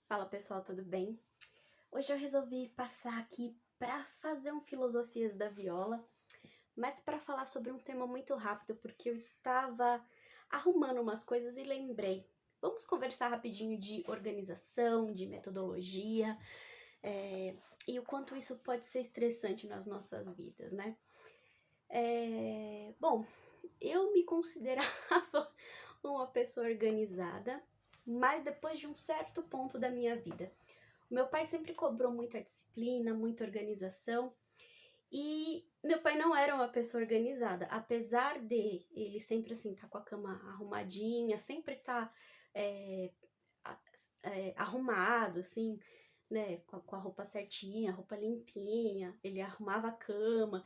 Fala pessoal, tudo bem? Hoje eu resolvi passar aqui para fazer um Filosofias da Viola, mas para falar sobre um tema muito rápido, porque eu estava arrumando umas coisas e lembrei. Vamos conversar rapidinho de organização, de metodologia, e o quanto isso pode ser estressante nas nossas vidas, né? Bom, eu me considerava uma pessoa organizada, mas depois de um certo ponto da minha vida. Meu pai sempre cobrou muita disciplina, muita organização, e meu pai não era uma pessoa organizada, apesar de ele sempre assim tá com a cama arrumadinha, sempre tá é, arrumado assim, né, com a roupa certinha, a roupa limpinha, ele arrumava a cama,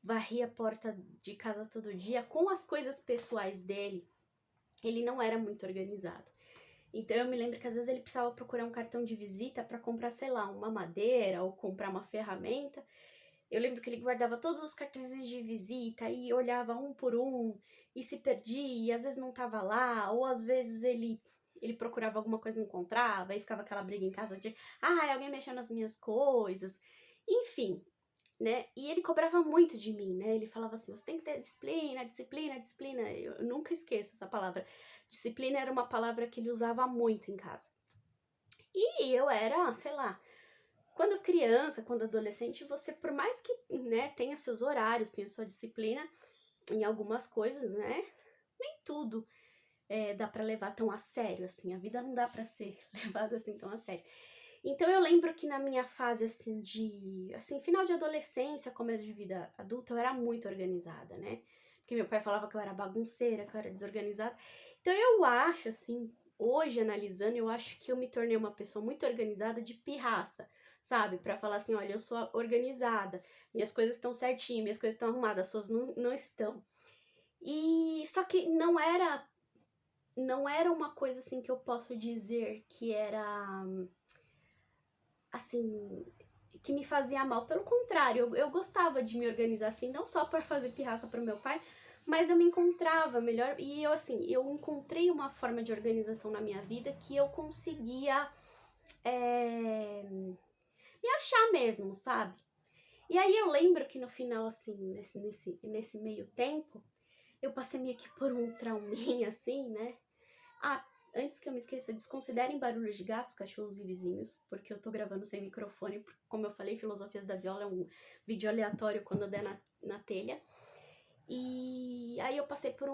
varria a porta de casa todo dia, com as coisas pessoais dele, ele não era muito organizado. Então eu me lembro que às vezes ele precisava procurar um cartão de visita para comprar, sei lá, uma madeira ou comprar uma ferramenta. Eu lembro que ele guardava todos os cartões de visita e olhava um por um e se perdia, e às vezes não tava lá, ou às vezes ele procurava alguma coisa e não encontrava, e ficava aquela briga em casa de, alguém mexeu nas minhas coisas. Enfim, né? E ele cobrava muito de mim, né? Ele falava assim: você tem que ter disciplina, disciplina, disciplina. Eu nunca esqueço essa palavra. Disciplina era uma palavra que ele usava muito em casa. E eu era, sei lá, quando criança, quando adolescente, você, por mais que, né, tenha seus horários, tenha sua disciplina em algumas coisas, né? Nem tudo dá pra levar tão a sério, assim. A vida não dá pra ser levada assim tão a sério. Então eu lembro que na minha fase assim final de adolescência, começo de vida adulta, eu era muito organizada, né? Porque meu pai falava que eu era bagunceira, que eu era desorganizada. Então eu acho assim, hoje analisando, eu acho que eu me tornei uma pessoa muito organizada de pirraça, sabe? Pra falar assim, olha, eu sou organizada, minhas coisas estão certinhas, minhas coisas estão arrumadas, as suas não estão. E só que não era uma coisa assim que eu posso dizer que era assim, que me fazia mal. Pelo contrário, eu gostava de me organizar assim, não só para fazer pirraça pro meu pai, mas eu me encontrava melhor. E eu, assim, eu encontrei uma forma de organização na minha vida que eu conseguia me achar mesmo, sabe? E aí eu lembro que no final, assim, nesse meio tempo, eu passei meio que por um trauminha, assim, né? Ah, antes que eu me esqueça, desconsiderem barulhos de gatos, cachorros e vizinhos, porque eu tô gravando sem microfone, como eu falei, Filosofias da Viola é um vídeo aleatório quando eu der na telha. E aí eu passei por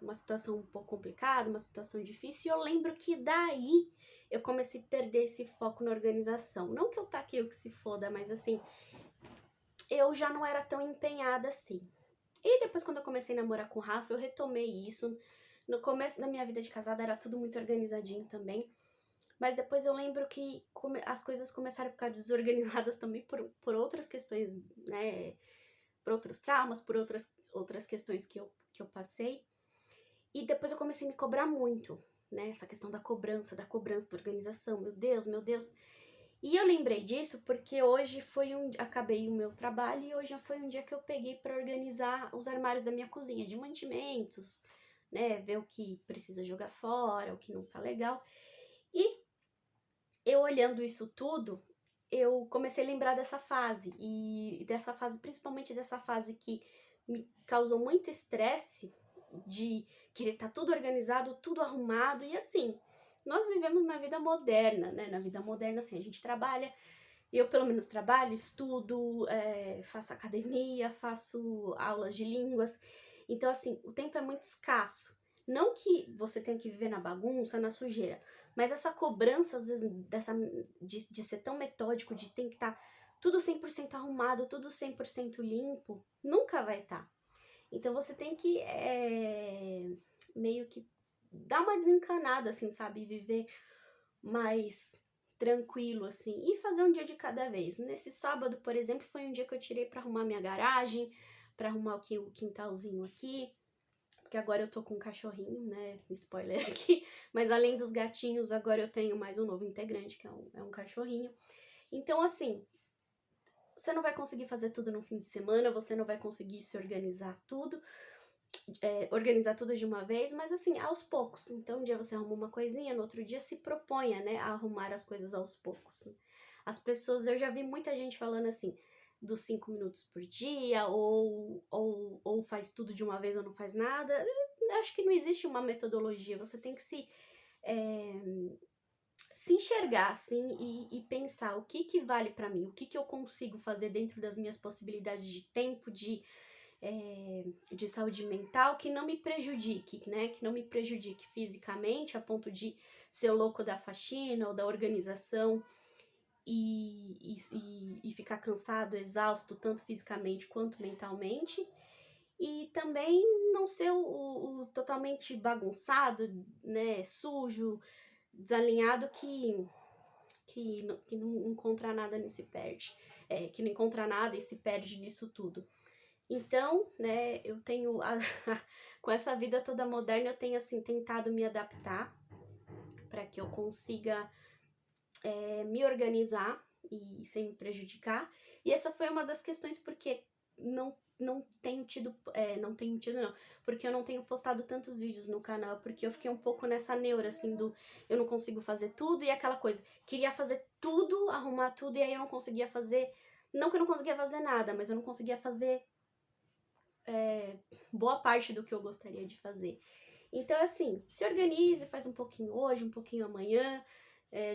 uma situação um pouco complicada, uma situação difícil, e eu lembro que daí eu comecei a perder esse foco na organização. Não que eu taquei o que se foda, mas assim, eu já não era tão empenhada assim. E depois, quando eu comecei a namorar com o Rafa, eu retomei isso. No começo da minha vida de casada era tudo muito organizadinho também. Mas depois eu lembro que as coisas começaram a ficar desorganizadas também por outras questões, né? Por outros traumas, por outras questões que eu passei. E depois eu comecei a me cobrar muito, né? Essa questão da cobrança, da organização. Meu Deus, meu Deus. E eu lembrei disso porque hoje acabei o meu trabalho e hoje foi um dia que eu peguei para organizar os armários da minha cozinha de mantimentos, né, ver o que precisa jogar fora, o que não tá legal. E eu olhando isso tudo, eu comecei a lembrar dessa fase e dessa fase, principalmente dessa fase que me causou muito estresse de querer estar tudo organizado, tudo arrumado e assim, nós vivemos na vida moderna, né? Na vida moderna, assim, a gente trabalha, eu pelo menos trabalho, estudo, faço academia, faço aulas de línguas, então assim, o tempo é muito escasso. Não que você tenha que viver na bagunça, na sujeira, mas essa cobrança, às vezes, de ser tão metódico, de ter que estar tudo 100% arrumado, tudo 100% limpo, nunca vai estar. Então você tem que meio que dar uma desencanada, assim, sabe? Viver mais tranquilo, assim, e fazer um dia de cada vez. Nesse sábado, por exemplo, foi um dia que eu tirei pra arrumar minha garagem, pra arrumar o quintalzinho aqui, porque agora eu tô com um cachorrinho, né? Spoiler aqui. Mas além dos gatinhos, agora eu tenho mais um novo integrante, que é um cachorrinho. Então, assim, você não vai conseguir fazer tudo no fim de semana, você não vai conseguir se organizar tudo. organizar tudo de uma vez, mas assim, aos poucos. Então, um dia você arruma uma coisinha, no outro dia se proponha, né, a arrumar as coisas aos poucos. As pessoas, eu já vi muita gente falando assim, dos 5 minutos por dia, ou faz tudo de uma vez ou não faz nada. Acho que não existe uma metodologia, você tem que se enxergar, assim, e pensar o que vale pra mim, o que eu consigo fazer dentro das minhas possibilidades de tempo, de saúde mental, que não me prejudique, né? Que não me prejudique fisicamente, a ponto de ser o louco da faxina ou da organização e ficar cansado, exausto, tanto fisicamente quanto mentalmente. E também não ser o totalmente bagunçado, né? Sujo, desalinhado, que não encontra nada e se perde. Que não encontra nada e se perde nisso tudo. Então, né, eu tenho, com essa vida toda moderna, eu tenho, assim, tentado me adaptar para que eu consiga me organizar e sem me prejudicar. E essa foi uma das questões porque não tenho tido, porque eu não tenho postado tantos vídeos no canal, porque eu fiquei um pouco nessa neura, assim, eu não consigo fazer tudo, e aquela coisa, queria fazer tudo, arrumar tudo, e aí eu não conseguia fazer, não que eu não conseguia fazer nada, mas eu não conseguia fazer boa parte do que eu gostaria de fazer. Então, assim, se organize, faz um pouquinho hoje, um pouquinho amanhã,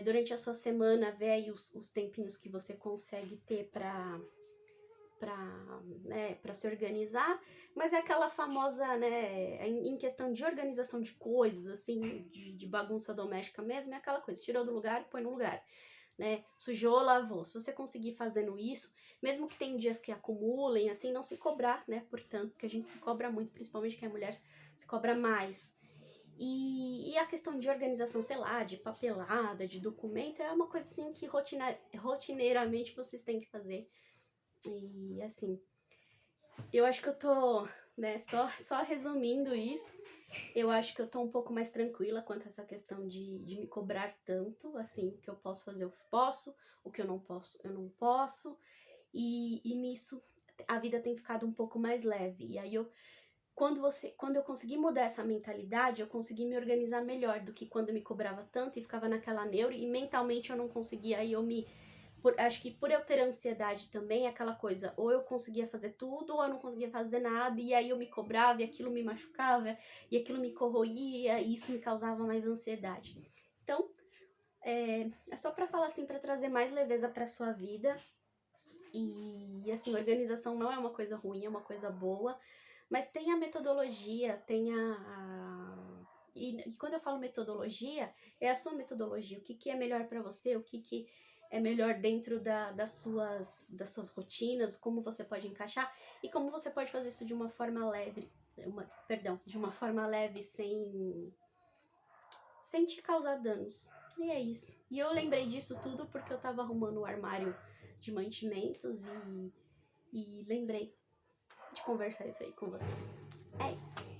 durante a sua semana, vê aí os tempinhos que você consegue ter pra se organizar, mas é aquela famosa, né, em questão de organização de coisas, assim, de bagunça doméstica mesmo, é aquela coisa, tirou do lugar e põe no lugar, né, sujou, lavou. Se você conseguir fazendo isso, mesmo que tem dias que acumulem, assim, não se cobrar, né, portanto, porque a gente se cobra muito, principalmente que a mulher se cobra mais. E a questão de organização, sei lá, de papelada, de documento, é uma coisa assim que rotineiramente vocês têm que fazer. E assim, eu acho que eu tô, né, só resumindo isso, eu acho que eu tô um pouco mais tranquila quanto a essa questão de me cobrar tanto, assim, o que eu posso fazer eu posso, o que eu não posso eu não posso, e nisso a vida tem ficado um pouco mais leve, e aí quando eu consegui mudar essa mentalidade, eu consegui me organizar melhor do que quando eu me cobrava tanto e ficava naquela neura, e mentalmente eu não conseguia, aí acho que por eu ter ansiedade também, é aquela coisa, ou eu conseguia fazer tudo, ou eu não conseguia fazer nada, e aí eu me cobrava, e aquilo me machucava, e aquilo me corroía, e isso me causava mais ansiedade. Então, é só pra falar assim, pra trazer mais leveza pra sua vida, e assim, organização não é uma coisa ruim, é uma coisa boa, mas tem a metodologia, e quando eu falo metodologia, é a sua metodologia, o que é melhor pra você, o que é melhor dentro das suas rotinas, como você pode encaixar e como você pode fazer isso de uma forma leve, de uma forma leve sem te causar danos. E é isso. E eu lembrei disso tudo porque eu tava arrumando o armário de mantimentos e lembrei de conversar isso aí com vocês. É isso.